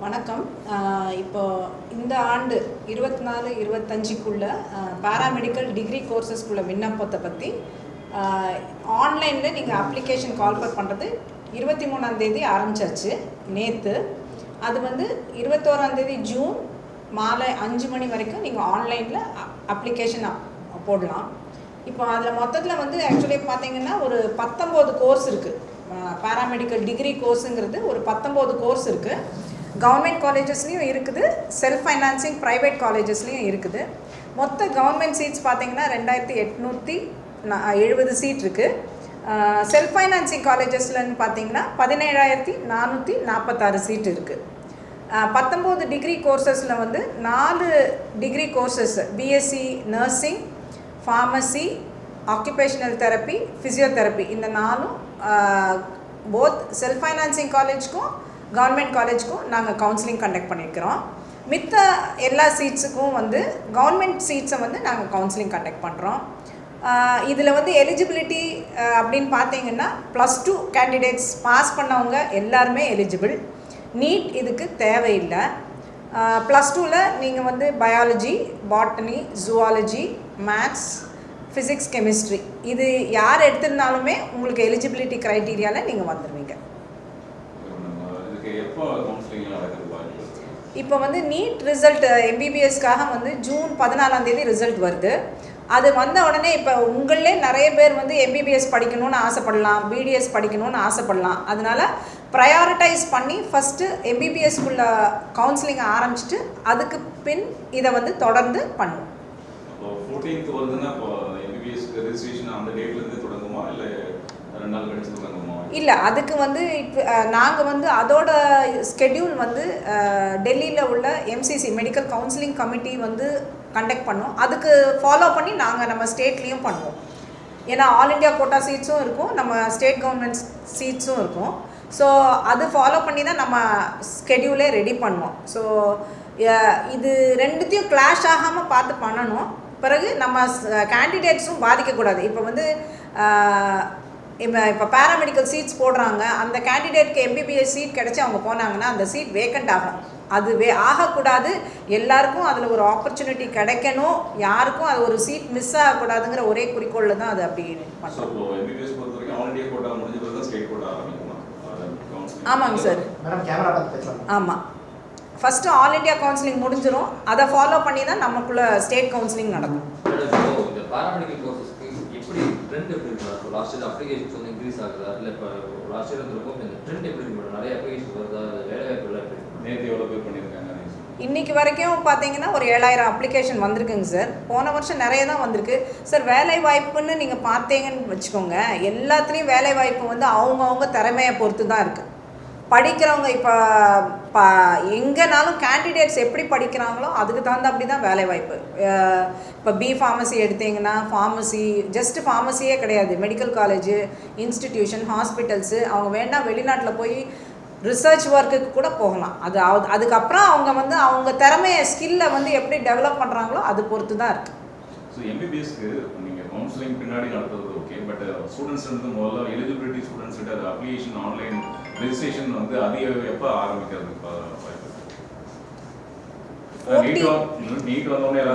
வணக்கம். இப்போ இந்த ஆண்டு 24-25க்குள்ள பாராமெடிக்கல் டிகிரி கோர்சஸ்க்குள்ள விண்ணப்பத்தை பற்றி ஆன்லைனில் நீங்கள் அப்ளிகேஷன் கால்ஃபர் பண்ணுறது 23ஆம் தேதி ஆரம்பிச்சாச்சு நேற்று. அது வந்து 21ஆம் தேதி ஜூன் மாலை 5 மணி வரைக்கும் நீங்கள் ஆன்லைனில் அப்ளிகேஷன் போடலாம். இப்போ அதில் மொத்தத்தில் வந்து ஆக்சுவலி பார்த்தீங்கன்னா ஒரு 19 கோர்ஸ் இருக்குது. பாராமெடிக்கல் டிகிரி கோர்ஸுங்கிறது ஒரு 19 கோர்ஸ் இருக்குது. கவர்மெண்ட் காலேஜஸ்லேயும் இருக்குது, செல்ஃப் ஃபைனான்சிங் ப்ரைவேட் காலேஜஸ்லேயும் இருக்குது. மொத்த கவர்மெண்ட் சீட்ஸ் பார்த்திங்கன்னா 2870 சீட் இருக்குது. செல்ஃப் ஃபைனான்சிங் காலேஜஸ்லன்னு பார்த்திங்கன்னா 17,446 சீட் இருக்குது. 19 டிகிரி கோர்சஸில் வந்து 4 degree courses BSc nursing, pharmacy, occupational therapy, physiotherapy இந்த 4ம் போத் செல்ஃப் ஃபைனான்சிங் காலேஜுக்கும் கவர்மெண்ட் காலேஜுக்கும் நாங்கள் கவுன்சிலிங் கண்டக்ட் பண்ணியிருக்கிறோம். மித்த எல்லா சீட்ஸுக்கும் வந்து கவர்மெண்ட் சீட்ஸை வந்து நாங்கள் கவுன்சிலிங் கண்டக்ட் பண்ணுறோம். இதில் வந்து எலிஜிபிலிட்டி அப்படின்னு பார்த்தீங்கன்னா +2 கேண்டிடேட்ஸ் பாஸ் பண்ணவங்க எல்லாருமே எலிஜிபிள். நீட் இதுக்கு தேவையில்லை. +2ல் நீங்கள் வந்து biology, botany, zoology, maths, physics, chemistry இது யார் எடுத்திருந்தாலுமே உங்களுக்கு எலிஜிபிலிட்டி க்ரைட்டீரியாவில் நீங்கள் வந்துடுவீங்க. இப்போ வந்து நீட் ரிசல்ட் எம்பிபிஎஸ்க்காக வந்து ஜூன் 14ஆம் தேதி ரிசல்ட் வருது. அது வந்த உடனே இப்போ உங்களே நிறைய பேர் வந்து எம்பிபிஎஸ் படிக்கணும்னு ஆசைப்படலாம், பிடிஎஸ் படிக்கணும்னு ஆசைப்படலாம். அதனால் ப்ரையாரிட்டைஸ் பண்ணி ஃபஸ்ட்டு எம்பிபிஎஸ்க்குள்ள கவுன்சிலிங் ஆரம்பிச்சுட்டு அதுக்கு பின் இதை வந்து தொடர்ந்து பண்ணுவோம். இல்லை, அதுக்கு வந்து இப்போ நாங்கள் வந்து அதோட ஸ்கெட்யூல் வந்து டெல்லியில் உள்ள எம்சிசி மெடிக்கல் கவுன்சிலிங் கமிட்டி வந்து கண்டக்ட் பண்ணோம். அதுக்கு ஃபாலோ பண்ணி நாங்கள் நம்ம ஸ்டேட்லேயும் பண்ணுவோம். ஏன்னா ஆல் இண்டியா கோட்டா சீட்ஸும் இருக்கும், நம்ம ஸ்டேட் கவர்மெண்ட் சீட்ஸும் இருக்கும். ஸோ அது ஃபாலோ பண்ணி தான் நம்ம ஸ்கெட்யூலே ரெடி பண்ணுவோம். ஸோ இது ரெண்டுத்தையும் கிளாஷ் ஆகாமல் பார்த்து பண்ணணும். பிறகு நம்ம கேண்டிடேட்ஸும் பாதிக்கக்கூடாது. இப்போ வந்து இப்போ பேராமெடிக்கல் சீட்ஸ் போடுறாங்க, அந்த கேண்டிடேட்க்கு எம்பிபிஎஸ் சீட் கிடச்சி அவங்க போனாங்கன்னா அந்த சீட் வேக்கண்ட் ஆகும். அது ஆகக்கூடாது. எல்லாருக்கும் அதில் ஒரு ஆப்பர்ச்சுனிட்டி கிடைக்கணும், யாருக்கும் அது ஒரு சீட் மிஸ் ஆகக்கூடாதுங்கிற ஒரே குறிக்கோளில் தான் அது அப்படி பண்ணுறோம். ஆமாங்க சார். ஆமாம், ஃபஸ்ட்டு ஆல் இண்டியா கவுன்சிலிங் முடிஞ்சிடும். அதை ஃபாலோ பண்ணி தான் நமக்குள்ள ஸ்டேட் கவுன்சிலிங் நடக்கும். எப்படி ட்ரெண்ட் எப்படி இருக்கு? லாஸ்ட் இயர் அப்ளிகேஷன்ஸ் வந்து இன்க்ரீஸ் ஆகுதா, இல்லை இப்போ லாஸ்ட் இயர் இருந்திருக்கும் இந்த ட்ரெண்ட் எப்படி இருக்கு? நிறைய அப்ளிகேஷன் வருதா, வேலை வாய்ப்புலாம் எப்படி இருக்கு? நேற்று எவ்வளோ பேர் பண்ணியிருக்காங்க? இன்றைக்கி வரைக்கும் பார்த்தீங்கன்னா ஒரு 7000 அப்ளிகேஷன் வந்திருக்குங்க சார். போன வருஷம் நிறைய தான் வந்திருக்கு சார். வேலை வாய்ப்புன்னு நீங்கள் பார்த்தீங்கன்னு வச்சுக்கோங்க, எல்லாத்துலேயும் வேலை வாய்ப்பு வந்து அவங்கவுங்க திறமையை பொறுத்து தான் இருக்குது. படிக்கிறவங்க இப்போ எங்கேனாலும் கேண்டிடேட்ஸ் எப்படி படிக்கிறாங்களோ அதுக்கு தகுந்த அப்படி தான் வேலைவாய்ப்பு. இப்போ ஃபார்மசி எடுத்தீங்கன்னா ஃபார்மசி, ஜஸ்ட்டு ஃபார்மசியே கிடையாது, மெடிக்கல் காலேஜு, இன்ஸ்டிடியூஷன், ஹாஸ்பிட்டல்ஸு, அவங்க வேணால் வெளிநாட்டில் போய் ரிசர்ச் ஒர்க்குக்கு கூட போகலாம். அதுக்கப்புறம் அவங்க வந்து அவங்க திறமையை ஸ்கில்லை வந்து எப்படி டெவலப் பண்ணுறாங்களோ அது பொறுத்து தான் இருக்குது. ஸோ எம்பிபிஎஸ்க்கு நீங்கள் கவுன்சிலிங் பின்னாடி நடத்துறது ஓகே, பட் ஸ்டூடெண்ட்ஸ் வந்து முதல்ல எலிஜிபிலிட்டி ஸ்டூடெண்ட்ஸ் கிட்ட அது அப்ளிகேஷன் ஆன்லைன் ரெஜிஸ்ட்ரேஷன் வந்து அது எப்போ ஆரம்பிக்கிறது?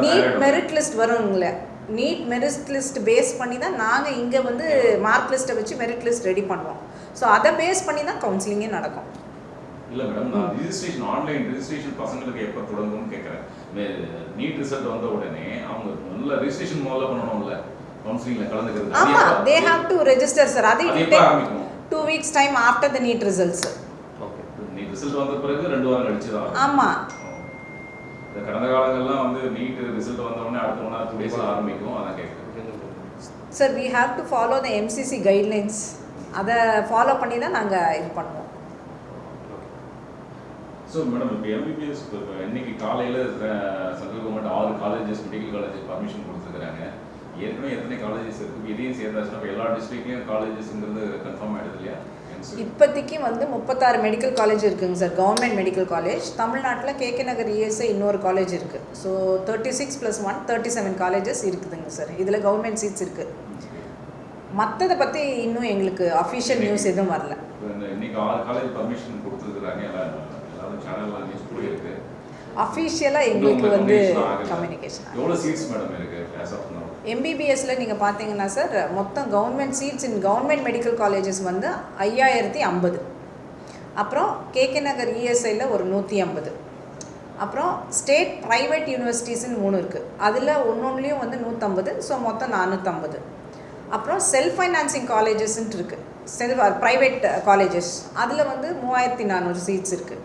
நீட் மெரிட் லிஸ்ட் வருங்களே, நீட் மெரிட் லிஸ்ட் பேஸ் பண்ணி தான் நாங்கள் இங்கே வந்து மார்க் லிஸ்ட்டை வச்சு மெரிட் லிஸ்ட் ரெடி பண்ணுவோம். ஸோ அதை பேஸ் பண்ணி தான் கவுன்சிலிங்கே நடக்கும். இல்லை மேடம், நான் ரிஜிஸ்ட்ரேஷன் ஆன்லைன் ரிஜிஸ்ட்ரேஷன் பசங்களுக்கு எப்போ தொடங்கும்னு கேட்குறேன். நீட் ரிசல்ட் வந்த உடனே அவங்க நல்ல ரிஜிஸ்ட்ரேஷன் முதல்ல பண்ணணும்ல, கவுன்சிலிங்கில் கலந்துக்கிறது. ஆமாம், they have to register sir. அது எப்போ ஆரம்பிக்கும்? 2 weeks time after the NEET results. Okay, NEET result வந்த பிறகு 2 வாரம் கழிச்சு தான். ஆமாம், இந்த கடந்த காலங்கள்லாம் வந்து நீட் ரிசல்ட் வந்த உடனே அடுத்த 1 or 2 days ஆரம்பிக்கும். அதான் கேட்குறேன் சார். We have to follow the MCC guidelines. அதை ஃபாலோ பண்ணி தான் நாங்கள் இது பண்ணுவோம். ஸோ மேடம், இப்போ எம்பிபிஎஸ் இப்போ இன்னைக்கு காலையில் central government 6 colleges medical colleges permission கொடுத்துருக்குறாங்க. ஏற்கனவே எத்தனை காலேஜஸ் இருக்குது? இதையும் சேர்த்தாச்சுன்னா இப்போ எல்லா டிஸ்ட்ரிக்ட்லேயும் காலேஜஸ்ங்கிறது கன்ஃபார்ம் ஆகிடுது இல்லையா? இப்போதைக்கு வந்து 36 மெடிக்கல் காலேஜ் இருக்குங்க சார், கவர்மெண்ட் மெடிக்கல் காலேஜ். தமிழ்நாட்டில் கேகே நகர் இஎஸ்ஐ இன்னொரு காலேஜ் இருக்குது. ஸோ 36 + 1 37 காலேஜஸ் இருக்குதுங்க சார். இதில் கவர்மெண்ட் சீட்ஸ் இருக்குது. மற்றதை பற்றி இன்னும் எங்களுக்கு அஃபிஷியல் நியூஸ் எதுவும் வரல. இன்னைக்கு 6 காலேஜ் பர்மிஷன் கொடுத்துருக்குறாங்க. எல்லாரும் சேனல்லாம் நியூஸ் அஃபிஷியலாக எங்களுக்கு வந்து கம்யூனிகேஷன். எவ்வளோ சீட்ஸ் மேடம் இருக்கு as of now? எம்பிபிஎஸ்சில் நீங்கள் பார்த்தீங்கன்னா சார், மொத்தம் கவர்மெண்ட் சீட்ஸ் இன் கவர்மெண்ட் மெடிக்கல் காலேஜஸ் வந்து 5050. அப்புறம் கேகே நகர் இஎஸ்ஐயில் ஒரு 150. அப்புறம் ஸ்டேட் ப்ரைவேட் யூனிவர்சிட்டிஸ்ன்னு 3 இருக்குது. அதில் ஒன்றுலேயும் வந்து 150. ஸோ மொத்தம் 450. அப்புறம் செல்ஃப் ஃபைனான்சிங் காலேஜஸ்ன்ட்டு இருக்குது, ப்ரைவேட் காலேஜஸ். அதில் வந்து 3400 சீட்ஸ் இருக்குது.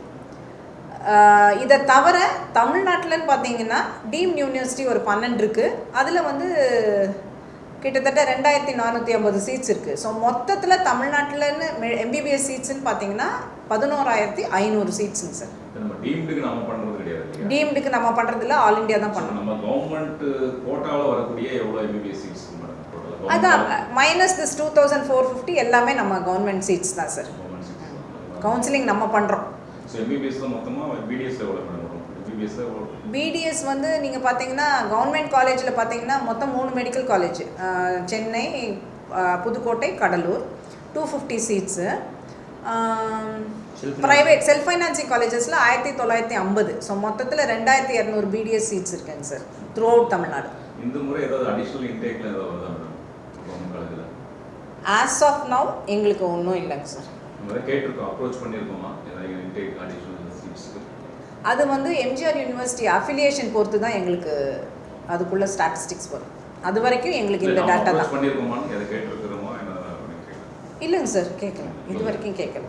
இதை தவிர தமிழ்நாட்டில்னு பார்த்தீங்கன்னா டீம் யூனிவர்சிட்டி ஒரு 12 இருக்குது. அதில் வந்து கிட்டத்தட்ட 2450 சீட்ஸ் இருக்குது. ஸோ மொத்தத்தில் தமிழ்நாட்டில்னு எம்பிபிஎஸ் சீட்ஸ்ன்னு பார்த்தீங்கன்னா 11500 சீட்ஸுங்க சார். நம்ம டீம்டுக்கு நம்ம பண்ணுறது கிடையாது. டீம்டுக்கு நம்ம பண்ணுறதில்ல, ஆல் இண்டியா தான் பண்ணுறோம். நம்ம கவர்மெண்ட் கோட்டாவில் வரக்கூடிய எவ்வளோ எம்பிபிஎஸ் சீட்ஸ் அதான் மைனஸ் திஸ் 2450 எல்லாமே நம்ம கவர்மெண்ட் சீட்ஸ் தான் சார். கவுன்சிலிங் நம்ம பண்ணுறோம். ஸோ எம்பிபிஎஸ்ல மொத்தமாக பிடிஎஸ் எவ்வளோ மேடம் வரும்? பிடிஎஸ் வந்து நீங்கள் பார்த்தீங்கன்னா கவர்மெண்ட் காலேஜில் பார்த்தீங்கன்னா மொத்தம் 3 medical college, Chennai, Pudukkottai, Cuddalore, 250 seats. Private self financing காலேஜஸில் 1950. ஸோ மொத்தத்தில் 2200 பிடிஎஸ் சீட்ஸ் இருக்குங்க சார் த்ரூ அவுட் தமிழ்நாடு. இந்த முறை ஏதாவது அடிஷ்னல் இன்டேக்ல ஏதாவது வருதா மேடம் கவர்மெண்ட் காலேஜில்? ஆஸ் ஆஃப் நவ் எங்களுக்கு ஒன்றும் இல்லைங்க சார். நம்ம கேட்டிருக்கோம், அப்ரோச் பண்ணியிருக்கோமா ஏதாவது இன்டேக் அடிஷ்னல் சீட்ஸ்க்கு? அது வந்து எம்ஜிஆர் யூனிவர்சிட்டி அஃபிலியேஷன் பொறுத்து தான் எங்களுக்கு அதுக்குள்ள ஸ்டாட்டிஸ்டிக்ஸ் வரும். அது வரைக்கும் எங்களுக்கு இந்த டேட்டா தான். பண்ணியிருக்கோமா எதை கேட்டிருக்கிறோமா என்ன? இல்லைங்க சார், கேட்கல, இது வரைக்கும் கேட்கல.